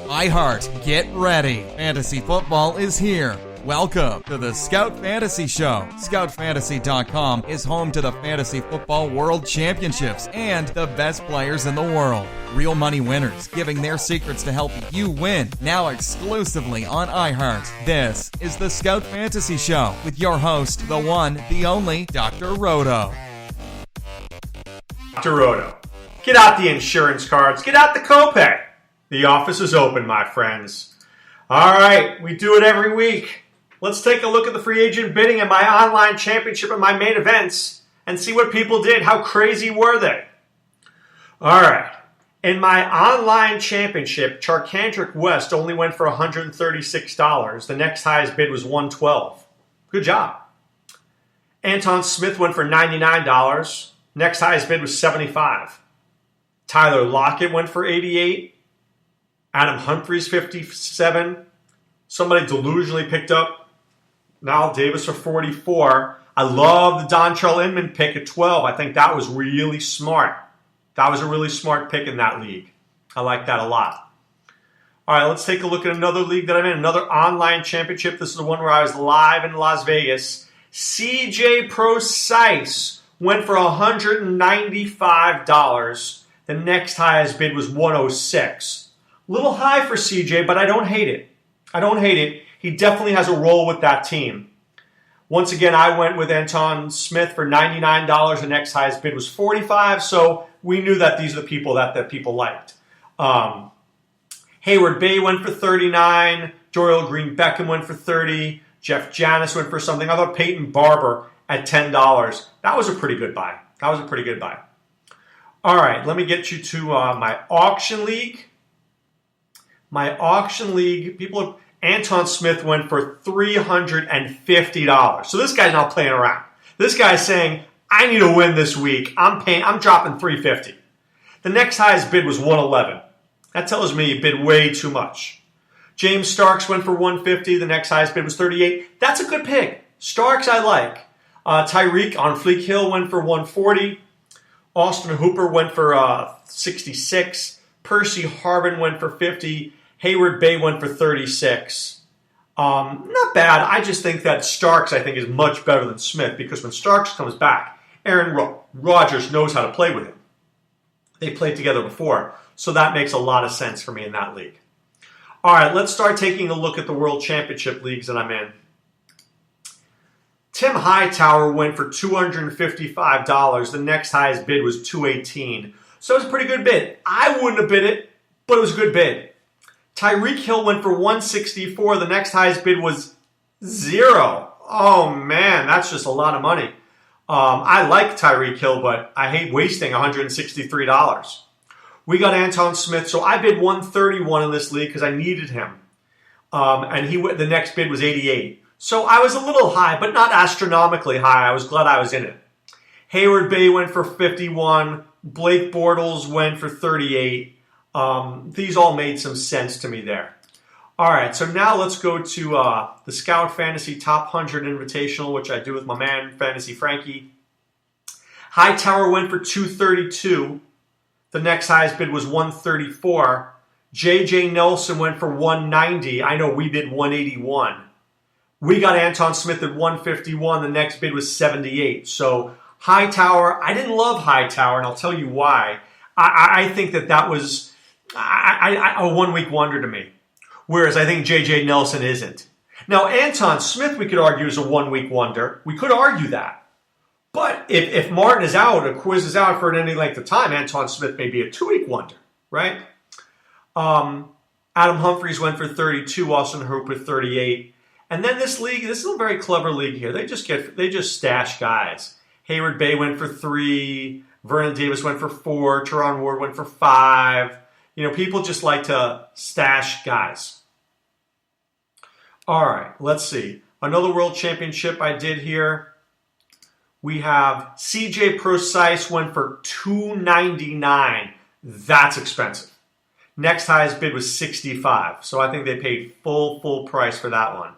iHeart, get ready. Fantasy football is here. Welcome to the Scout Fantasy Show. ScoutFantasy.com is home to the Fantasy Football World Championships and the best players in the world. Real money winners giving their secrets to help you win. Now exclusively on iHeart. This is the Scout Fantasy Show with your host, the one, the only, Dr. Roto. Dr. Roto. Get out the insurance cards. Get out the copay. The office is open, my friends. All right, we do it every week. Let's take a look at the free agent bidding and my online championship and my main events and see what people did. How crazy were they? All right. In my online championship, Charkandrick West only went for $136. The next highest bid was $112. Good job. Anton Smith went for $99. Next highest bid was $75. Tyler Lockett went for $88. Adam Humphries, $57. Somebody delusionally picked up Nile Davis for $44. I love the Dontrell Inman pick at $12. I think that was really smart. That was a really smart pick in that league. I like that a lot. All right, let's take a look at another league that I'm in, another online championship. This is the one where I was live in Las Vegas. CJ Procise went for $195. The next highest bid was $106. A little high for CJ, but I don't hate it. I don't hate it. He definitely has a role with that team. Once again, I went with Anton Smith for $99. The next highest bid was $45, so we knew that these are the people that people liked. Hayward Bay went for $39. Dorial Green Beckham went for $30. Jeff Janis went for something. I thought Peyton Barber at $10. That was a pretty good buy. All right, let me get you to my auction league. My auction league, Anton Smith went for $350. So this guy's not playing around. This guy's saying, I need to win this week. I'm dropping $350. The next highest bid was $111. That tells me you bid way too much. James Starks went for $150. The next highest bid was $38. That's a good pick. Starks I like. Tyreek on Fleek Hill went for $140. Austin Hooper went for $66. Percy Harvin went for $50. Hayward Bay went for $36. Not bad. I just think that Starks, is much better than Smith because when Starks comes back, Aaron Rodgers knows how to play with him. They played together before, so that makes a lot of sense for me in that league. All right, let's start taking a look at the World Championship leagues that I'm in. Tim Hightower went for $255. The next highest bid was $218. So it was a pretty good bid. I wouldn't have bid it, but it was a good bid. Tyreek Hill went for $164. The next highest bid was $0. Oh, man, that's just a lot of money. I like Tyreek Hill, but I hate wasting $163. We got Anton Smith, so I bid $131 in this league because I needed him. And the next bid was $88. So I was a little high, but not astronomically high. I was glad I was in it. Hayward Bay went for $51. Blake Bortles went for $38. These all made some sense to me there. All right, so now let's go to the Scout Fantasy Top 100 Invitational, which I do with my man, Fantasy Frankie. Hightower went for $232. The next highest bid was $134. J.J. Nelson went for $190. I know we bid $181. We got Anton Smith at $151. The next bid was $78. So Hightower, I didn't love Hightower, and I'll tell you why. I think that was a one-week wonder to me, whereas I think J.J. Nelson isn't. Now, Anton Smith, we could argue, is a one-week wonder. We could argue that. But if Martin is out, or Quiz is out for any length of time, Anton Smith may be a two-week wonder, right? Adam Humphries went for $32, Austin Hooper 38. And then this is a very clever league here. They just stash guys. Hayward Bay went for $3. Vernon Davis went for $4. Teron Ward went for $5. People just like to stash guys. All right, let's see. Another World Championship I did here. We have CJ Procise went for $299. That's expensive. Next highest bid was $65. So I think they paid full price for that one.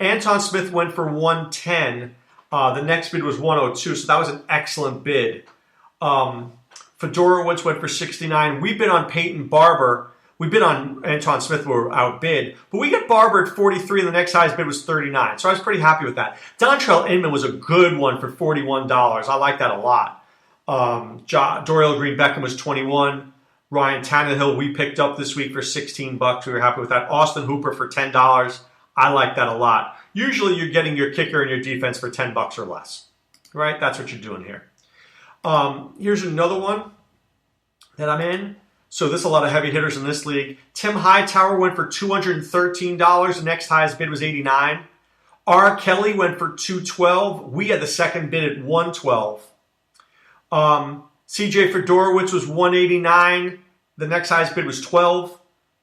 Anton Smith went for $110. The next bid was $102. So that was an excellent bid. For Fedorowicz went for 69. We bid on Peyton Barber. We bid on Anton Smith, we were outbid. But we got Barber at 43, and the next highest bid was 39. So I was pretty happy with that. Dontrell Inman was a good one for $41. I like that a lot. Dorial Green-Beckham was 21. Ryan Tannehill we picked up this week for $16. We were happy with that. Austin Hooper for $10. I like that a lot. Usually you're getting your kicker and your defense for $10 or less. Right? That's what you're doing here. Here's another one that I'm in. So there's a lot of heavy hitters in this league. Tim Hightower went for $213. The next highest bid was $89. R. Kelly went for $212. We had the second bid at $112. CJ Fedorowicz was $189. The next highest bid was $12.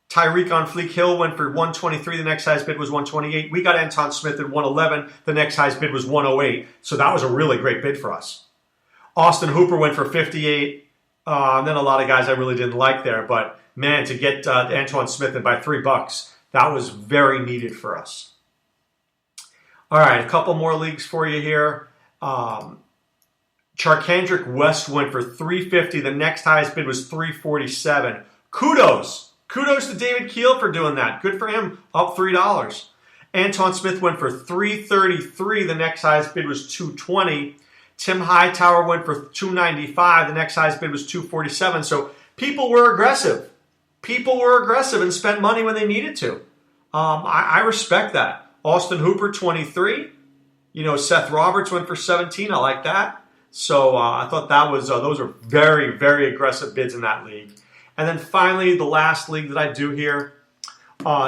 Tyreek on Fleek Hill went for $123. The next highest bid was $128. We got Anton Smith at $111. The next highest bid was $108. So that was a really great bid for us. Austin Hooper went for $58. And then a lot of guys I really didn't like there. But, man, to get Antoine Smith in by $3, that was very needed for us. All right, a couple more leagues for you here. Charkandrick West went for $350. The next highest bid was $347. Kudos to David Keel for doing that. Good for him, up $3. Anton Smith went for $333. The next highest bid was $220. Tim Hightower went for $295. The next highest bid was $247. So people were aggressive. People were aggressive and spent money when they needed to. I respect that. Austin Hooper, $23. Seth Roberts went for $17. I like that. So I thought that was those are very, very aggressive bids in that league. And then finally, the last league that I do here,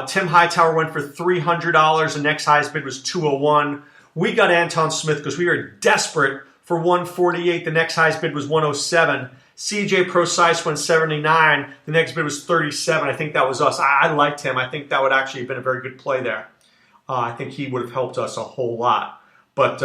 Tim Hightower went for $300. The next highest bid was $201. We got Anton Smith because we were desperate for $148. The next highest bid was $107. CJ Procise went $79. The next bid was $37. I think that was us. I liked him. I think that would actually have been a very good play there. I think he would have helped us a whole lot. But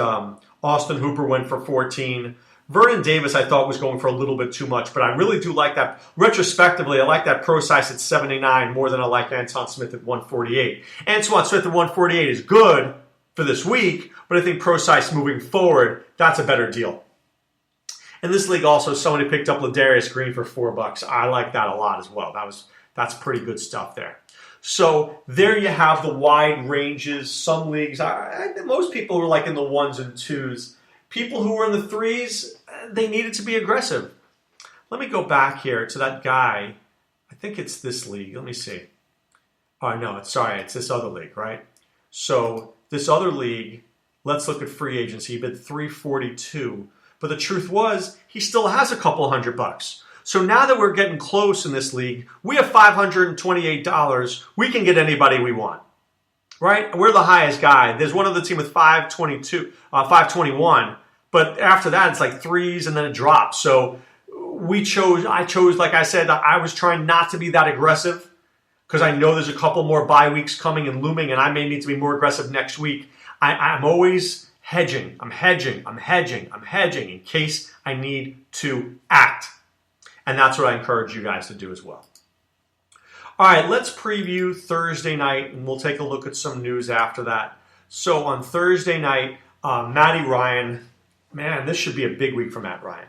Austin Hooper went for $14. Vernon Davis I thought was going for a little bit too much, but I really do like that. Retrospectively, I like that Procise at 79 more than I like Anton Smith at 148. Anton Smith at 148 is good for this week, but I think Procise moving forward, that's a better deal. In this league also, somebody picked up Ladarius Green for $4. I like that a lot as well. That's pretty good stuff there. So there you have the wide ranges. Some leagues, most people were like in the 1s and 2s. People who were in the 3s, they needed to be aggressive. Let me go back here to that guy. I think it's this league. Let me see. Oh, no, it's this other league, right? So this other league, let's look at free agency. He bid $342. But the truth was, he still has a couple $100. So now that we're getting close in this league, we have $528. We can get anybody we want, right? We're the highest guy. There's one other team with 521, but after that it's like 3s and then it drops. So I chose, like I said, I was trying not to be that aggressive because I know there's a couple more bye weeks coming and looming, and I may need to be more aggressive next week. I'm always hedging. I'm hedging in case I need to act. And that's what I encourage you guys to do as well. All right, let's preview Thursday night, and we'll take a look at some news after that. So on Thursday night, Matty Ryan, man, this should be a big week for Matt Ryan.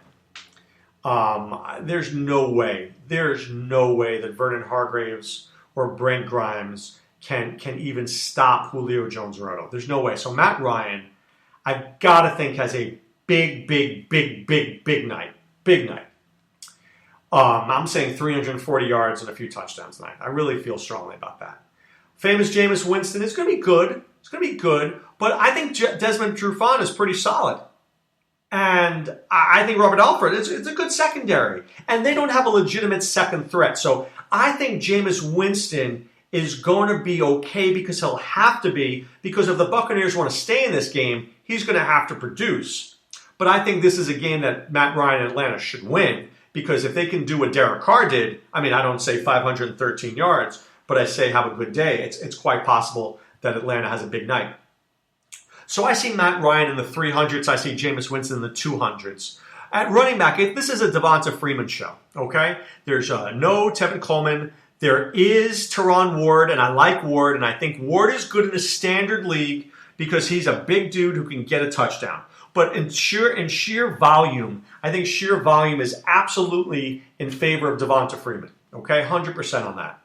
There's no way that Vernon Hargraves or Brent Grimes can even stop Julio Jones-Roto. There's no way. So Matt Ryan, I've got to think, has a big night. Big night. I'm saying 340 yards and a few touchdowns tonight. I really feel strongly about that. Famous Jameis Winston is going to be good. It's going to be good. But I think Desmond Trufant is pretty solid. And I think Robert Alford, it's a good secondary. And they don't have a legitimate second threat. So I think Jameis Winston is going to be okay because he'll have to be. Because if the Buccaneers want to stay in this game, he's going to have to produce. But I think this is a game that Matt Ryan and Atlanta should win. Because if they can do what Derek Carr did, I mean, I don't say 513 yards, but I say have a good day. It's quite possible that Atlanta has a big night. So I see Matt Ryan in the 300s. I see Jameis Winston in the 200s. At running back, this is a Devonta Freeman show, okay? There's no Tevin Coleman. There is Teron Ward, and I like Ward, and I think Ward is good in a standard league because he's a big dude who can get a touchdown. But in sheer volume, I think sheer volume is absolutely in favor of Devonta Freeman. Okay, 100% on that.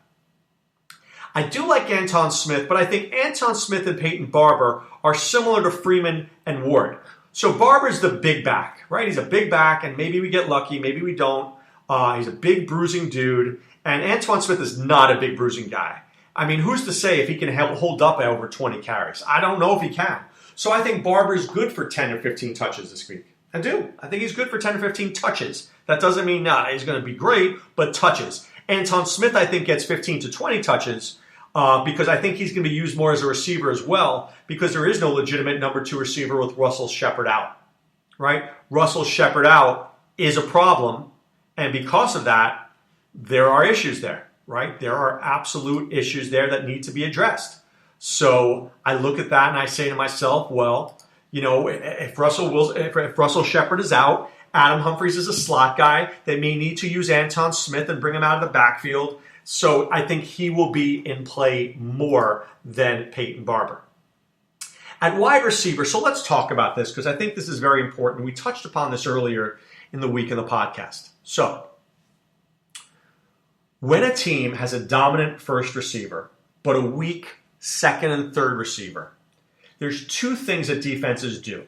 I do like Anton Smith, but I think Anton Smith and Peyton Barber are similar to Freeman and Ward. So Barber's the big back, right? He's a big back, and maybe we get lucky, maybe we don't. He's a big bruising dude, and Antoine Smith is not a big bruising guy. I mean, who's to say if he can hold up by over 20 carries? I don't know if he can. So I think Barber's good for 10 or 15 touches this week. I do. I think he's good for 10 or 15 touches. That doesn't mean he's going to be great, but touches. Anton Smith, I think, gets 15 to 20 touches because I think he's going to be used more as a receiver as well because there is no legitimate number 2 receiver with Russell Shepard out, right? Russell Shepard out is a problem, and because of that, there are issues there, right? There are absolute issues there that need to be addressed. So I look at that and I say to myself, well, if Russell Shepard is out, Adam Humphries is a slot guy. They may need to use Anton Smith and bring him out of the backfield. So I think he will be in play more than Peyton Barber. At wide receiver, so let's talk about this because I think this is very important. We touched upon this earlier in the week in the podcast. So when a team has a dominant first receiver, but a weak second and third receiver, there's 2 things that defenses do.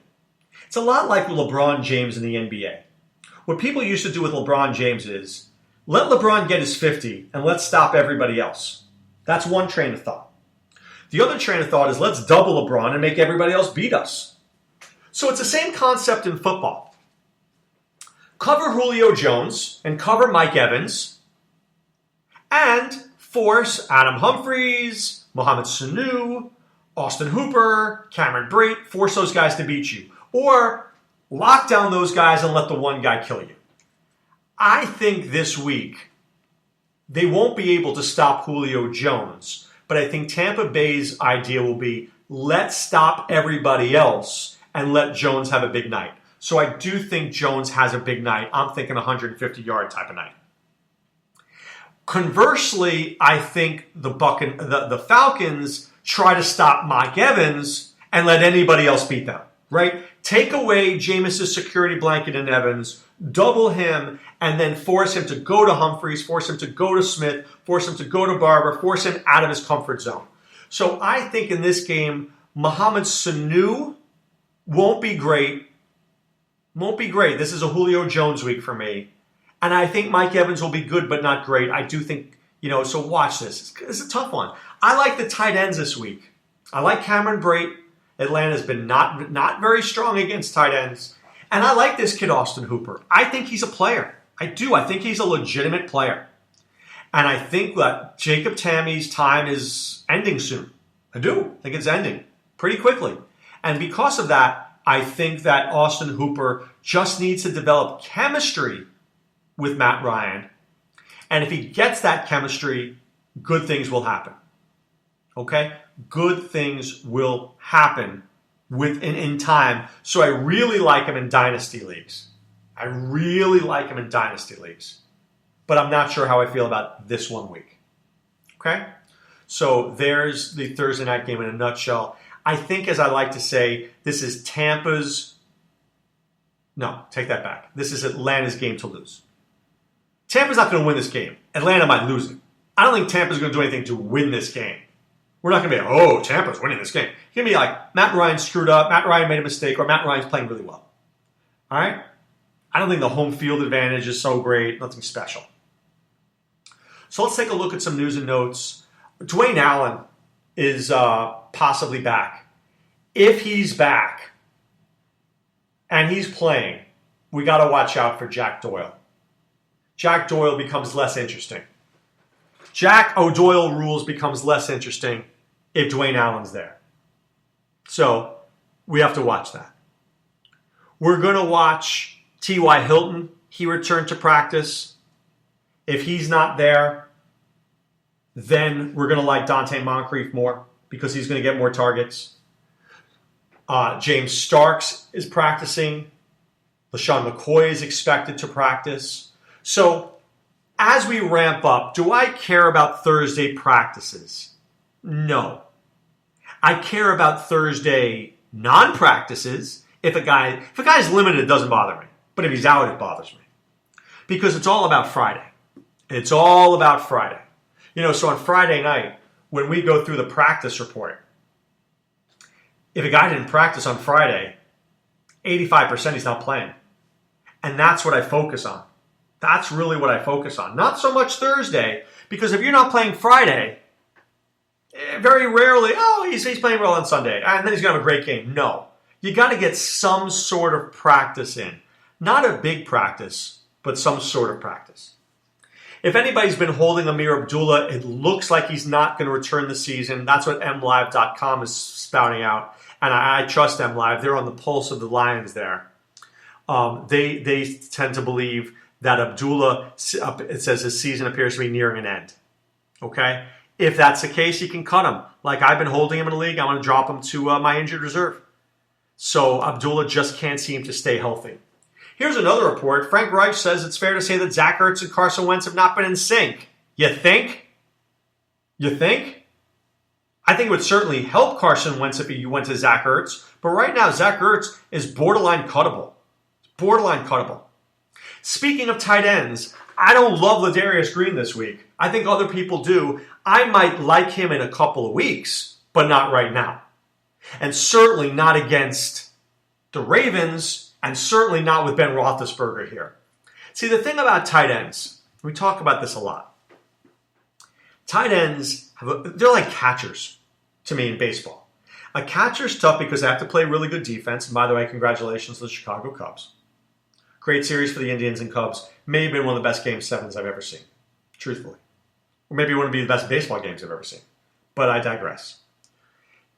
It's a lot like LeBron James in the NBA. What people used to do with LeBron James is, let LeBron get his 50 and let's stop everybody else. That's one train of thought. The other train of thought is, let's double LeBron and make everybody else beat us. So it's the same concept in football. Cover Julio Jones and cover Mike Evans and force Adam Humphries, Mohamed Sanu, Austin Hooper, Cameron Brate, force those guys to beat you. Or lock down those guys and let the one guy kill you. I think this week they won't be able to stop Julio Jones, but I think Tampa Bay's idea will be, let's stop everybody else and let Jones have a big night. So I do think Jones has a big night. I'm thinking 150-yard type of night. Conversely, I think the Falcons try to stop Mike Evans and let anybody else beat them, right? Take away Jameis's security blanket in Evans, double him, and then force him to go to Humphries, force him to go to Smith, force him to go to Barber, force him out of his comfort zone. So I think in this game, Mohamed Sanu won't be great. Won't be great. This is a Julio Jones week for me. And I think Mike Evans will be good, but not great. I do think, so watch this. It's a tough one. I like the tight ends this week. I like Cameron Brate. Atlanta's been not very strong against tight ends. And I like this kid, Austin Hooper. I think he's a player. I do. I think he's a legitimate player. And I think that Jacob Tammy's time is ending soon. I do. I think it's ending pretty quickly. And because of that, I think that Austin Hooper just needs to develop chemistry with Matt Ryan. And if he gets that chemistry, good things will happen. Okay? Good things will happen in time. So I really like him in dynasty leagues. But I'm not sure how I feel about this one week. Okay? So there's the Thursday night game in a nutshell. I think, as I like to say, this is No, take that back. This is Atlanta's game to lose. Tampa's not going to win this game. Atlanta might lose it. I don't think Tampa's going to do anything to win this game. We're not going to be Tampa's winning this game. It's going to be like, Matt Ryan screwed up, Matt Ryan made a mistake, or Matt Ryan's playing really well. All right? I don't think the home field advantage is so great. Nothing special. So let's take a look at some news and notes. Dwayne Allen is possibly back. If he's back and he's playing, we got to watch out for Jack Doyle. Jack Doyle becomes less interesting. Jack O'Doyle rules becomes less interesting if Dwayne Allen's there. So we have to watch that. We're going to watch T.Y. Hilton. He returned to practice. If he's not there, then we're going to like Dante Moncrief more because he's going to get more targets. James Starks is practicing. LaShawn McCoy is expected to practice. So as we ramp up, do I care about Thursday practices? No. I care about Thursday non-practices If a guy's limited, it doesn't bother me. But if he's out, it bothers me. Because it's all about Friday. It's all about Friday. So on Friday night, when we go through the practice report, if a guy didn't practice on Friday, 85% he's not playing. And that's what I focus on. That's really what I focus on. Not so much Thursday, because if you're not playing Friday, very rarely, he's playing well on Sunday, and then he's going to have a great game. No. You got to get some sort of practice in. Not a big practice, but some sort of practice. If anybody's been holding Amir Abdullah, it looks like he's not going to return this season. That's what MLive.com is spouting out. And I trust MLive. They're on the pulse of the Lions there. They tend to believe that Abdullah, it says his season appears to be nearing an end. Okay? If that's the case, you can cut him. Like I've been holding him in the league, I'm going to drop him to my injured reserve. So Abdullah just can't seem to stay healthy. Here's another report. Frank Reich says it's fair to say that Zach Ertz and Carson Wentz have not been in sync. You think? You think? I think it would certainly help Carson Wentz if he went to Zach Ertz. But right now, Zach Ertz is borderline cuttable. Borderline cuttable. Speaking of tight ends, I don't love Ladarius Green this week. I think other people do. I might like him in a couple of weeks, but not right now. And certainly not against the Ravens, and certainly not with Ben Roethlisberger here. See, the thing about tight ends, we talk about this a lot. Tight ends, they're like catchers to me in baseball. A catcher's tough because they have to play really good defense. And by the way, congratulations to the Chicago Cubs. Great series for the Indians and Cubs. May have been one of the best Game 7s I've ever seen, truthfully. Or maybe one of the best baseball games I've ever seen. But I digress.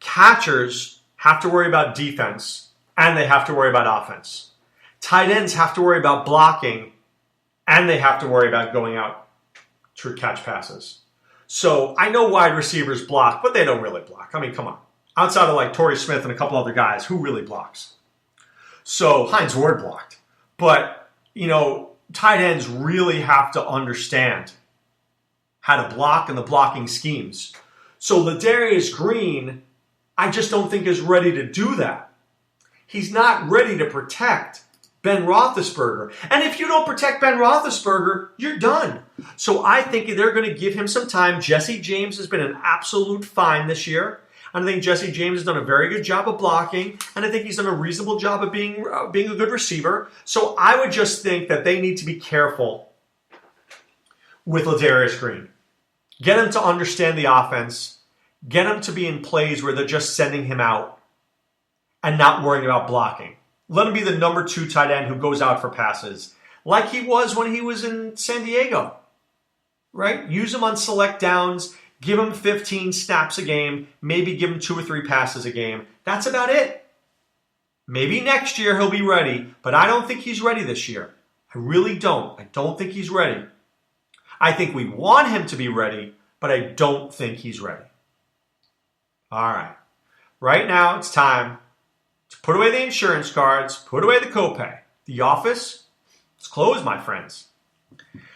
Catchers have to worry about defense, and they have to worry about offense. Tight ends have to worry about blocking, and they have to worry about going out to catch passes. So I know wide receivers block, but they don't really block. I mean, come on. Outside of like Torrey Smith and a couple other guys, who really blocks? So Hines Ward blocked. But, tight ends really have to understand how to block and the blocking schemes. So Ladarius Green, I just don't think is ready to do that. He's not ready to protect Ben Roethlisberger. And if you don't protect Ben Roethlisberger, you're done. So I think they're going to give him some time. Jesse James has been an absolute find this year. I think Jesse James has done a very good job of blocking, and I think he's done a reasonable job of being a good receiver. So I would just think that they need to be careful with Ladarius Green. Get him to understand the offense. Get him to be in plays where they're just sending him out and not worrying about blocking. Let him be the number 2 tight end who goes out for passes, like he was when he was in San Diego. Right? Use him on select downs. Give him 15 snaps a game. Maybe give him 2 or 3 passes a game. That's about it. Maybe next year he'll be ready, but I don't think he's ready this year. I really don't. I don't think he's ready. I think we want him to be ready, but I don't think he's ready. All right. Right now, it's time to put away the insurance cards, put away the copay. The office, it's closed, my friends.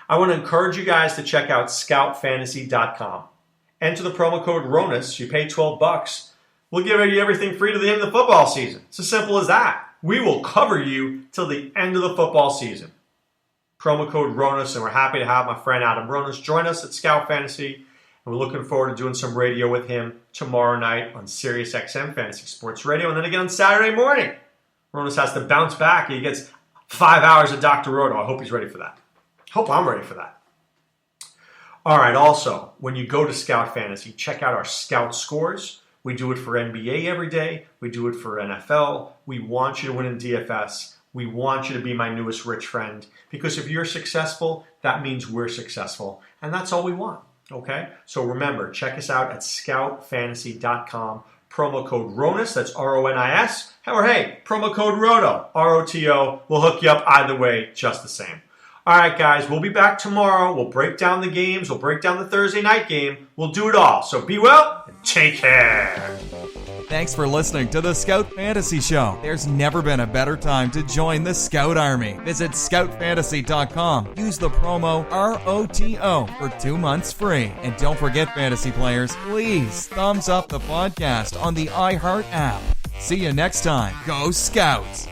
I want to encourage you guys to check out scoutfantasy.com. Enter the promo code RONUS. You pay $12. We'll give you everything free to the end of the football season. It's as simple as that. We will cover you till the end of the football season. Promo code RONUS, and we're happy to have my friend Adam Ronas join us at Scout Fantasy. And we're looking forward to doing some radio with him tomorrow night on Sirius XM Fantasy Sports Radio. And then again on Saturday morning. Ronas has to bounce back. He gets 5 hours of Dr. Roto. I hope he's ready for that. Hope I'm ready for that. All right, also, when you go to Scout Fantasy, check out our Scout scores. We do it for NBA every day. We do it for NFL. We want you to win in DFS. We want you to be my newest rich friend. Because if you're successful, that means we're successful. And that's all we want, okay? So remember, check us out at scoutfantasy.com. Promo code RONUS, that's RONIS. Or hey, promo code ROTO, ROTO. We'll hook you up either way, just the same. All right, guys, we'll be back tomorrow. We'll break down the games. We'll break down the Thursday night game. We'll do it all. So be well and take care. Thanks for listening to the Scout Fantasy Show. There's never been a better time to join the Scout Army. Visit scoutfantasy.com. Use the promo ROTO for 2 months free. And don't forget, fantasy players, please thumbs up the podcast on the iHeart app. See you next time. Go Scouts!